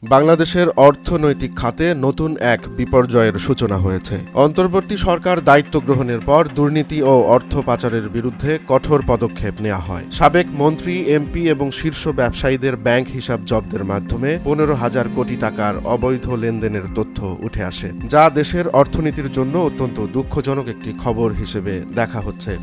বাংলাদেশের অর্থনৈতিক খাতে নতুন এক বিপর্যয়ের সূচনা হয়েছে। অন্তর্বর্তী সরকার দায়িত্ব গ্রহণের পর দুর্নীতি ও অর্থ পাচারের বিরুদ্ধে কঠোর পদক্ষেপ নেওয়া হয়। সাবেক মন্ত্রী, এমপি এবং শীর্ষ ব্যবসায়ীদের ব্যাংক হিসাব জব্দের মাধ্যমে 15,000 কোটি টাকার অবৈধ লেনদেনের তথ্য উঠে আসে, যা দেশের অর্থনীতির জন্য অত্যন্ত দুঃখজনক একটি খবর হিসেবে দেখা হচ্ছে।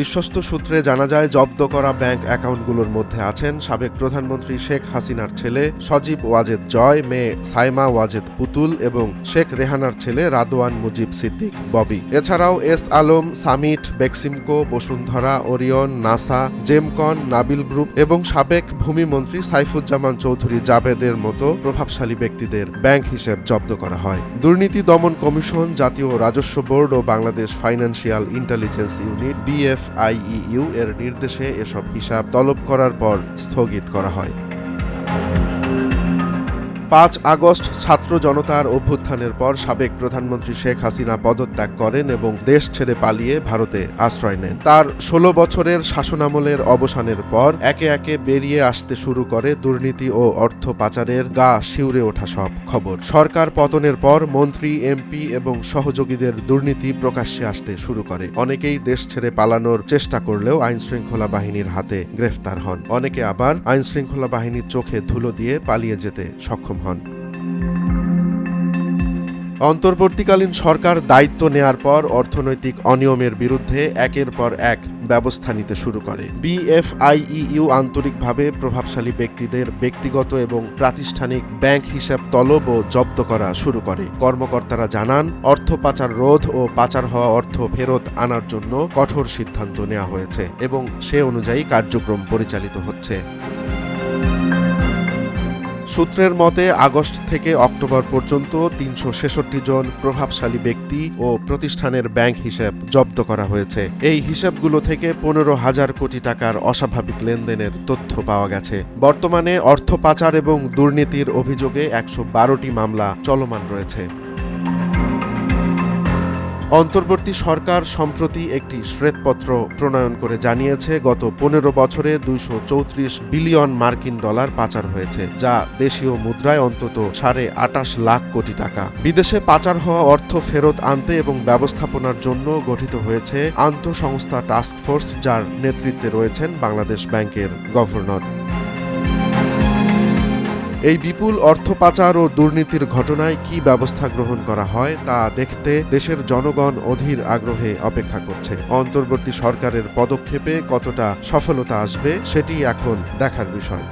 বিশ্বস্ত সূত্রে জানা যায়, জব্দ করা ব্যাংক অ্যাকাউন্টগুলোর মধ্যে আছেন সাবেক প্রধানমন্ত্রী শেখ হাসিনার ছেলে সজীব ওয়াজেদ জয়, মেয়ে সাইমা ওয়াজেদ পুতুল এবং শেখ রেহানার ছেলে রাদওয়ান মুজিব সিদ্দিক ববি। এছাড়াও S Alam, summit, Beximco, Bashundhara, Orion, NASA, Gemcon, Nabil group এবং সাবেক ভূমিমন্ত্রী সাইফুজ্জামান চৌধুরী জাবেদের মতো প্রভাবশালী ব্যক্তিদের ব্যাংক হিসেব জব্দ করা হয়। দুর্নীতি দমন কমিশন, জাতীয় রাজস্ব বোর্ড ও Bangladesh financial intelligence unit BFIEU এর নির্দেশে এসব হিসাব তলব করার পর স্থগিত করা হয়। 5 আগস্ট ছাত্র জনতার অভ্যুত্থানের পর সাবেক প্রধানমন্ত্রী শেখ হাসিনা পদত্যাগ করেন এবং দেশ ছেড়ে পালিয়ে ভারতে আশ্রয় নেন। তার 16 বছরের শাসনামলের অবসানের পর একে একে বেরিয়ে আসতে শুরু করে দুর্নীতি ও অর্থ পাচারের গা শিউরে ওঠা সব খবর। সরকার পতনের পর মন্ত্রী, এমপি এবং সহযোগীদের দুর্নীতি প্রকাশ্যে আসতে শুরু করে। অনেকেই দেশ ছেড়ে পালানোর চেষ্টা করলেও আইনশৃঙ্খলা বাহিনীর হাতে গ্রেফতার হন। অনেকে আবার আইনশৃঙ্খলা বাহিনীর চোখে ধুলো দিয়ে পালিয়ে যেতে সক্ষম হন। অন্তর্বর্তীকালীন সরকার দায়িত্ব নেয়ার পর অর্থনৈতিক অনিয়মের বিরুদ্ধে একের পর এক ব্যবস্থা নিতে শুরু করে। BFIEU আন্তরিকভাবে প্রভাবশালী ব্যক্তিদের ব্যক্তিগত এবং প্রাতিষ্ঠানিক ব্যাংক হিসাব তলব ও জব্দ করা শুরু করে। কর্মকর্তারা জানান, অর্থ পাচার রোধ ও পাচার হওয়া অর্থ ফেরত আনার জন্য কঠোর সিদ্ধান্ত নেওয়া হয়েছে এবং সে অনুযায়ী কার্যক্রম পরিচালিত হচ্ছে। সূত্রের মতে, আগস্ট থেকে অক্টোবর পর্যন্ত 366 জন প্রভাবশালী ব্যক্তি ও প্রতিষ্ঠানের ব্যাংক হিসাব জব্দ করা হয়েছে। এই হিসাবগুলো থেকে 15,000 কোটি টাকার অস্বাভাবিক লেনদেনের তথ্য পাওয়া গেছে। বর্তমানে অর্থ পাচার এবং দুর্নীতির অভিযোগে 112টি মামলা চলমান রয়েছে। অন্তর্বর্তী সরকার সম্প্রতি একটি শ্বেতপত্র প্রণয়ন করে জানিয়েছে, গত 15 বছরে 234 বিলিয়ন মার্কিন ডলার পাচার হয়েছে, যা দেশীয় মুদ্রায় অন্তত 28.5 লাখ কোটি টাকা। বিদেশে পাচার হওয়া অর্থ ফেরত আনতে এবং ব্যবস্থাপনার জন্য গঠিত হয়েছে আন্তঃসংস্থা টাস্কফোর্স, যার নেতৃত্বে রয়েছেন বাংলাদেশ ব্যাংকের গভর্নর। এই বিপুল অর্থ পাচার ও দুর্নীতির ঘটনায় কী ব্যবস্থা গ্রহণ করা হয় তা দেখতে দেশের জনগণ অধীর আগ্রহে অপেক্ষা করছে। অন্তর্বর্তী সরকারের পদক্ষেপে কতটা সফলতা আসবে সেটি এখন দেখার বিষয়।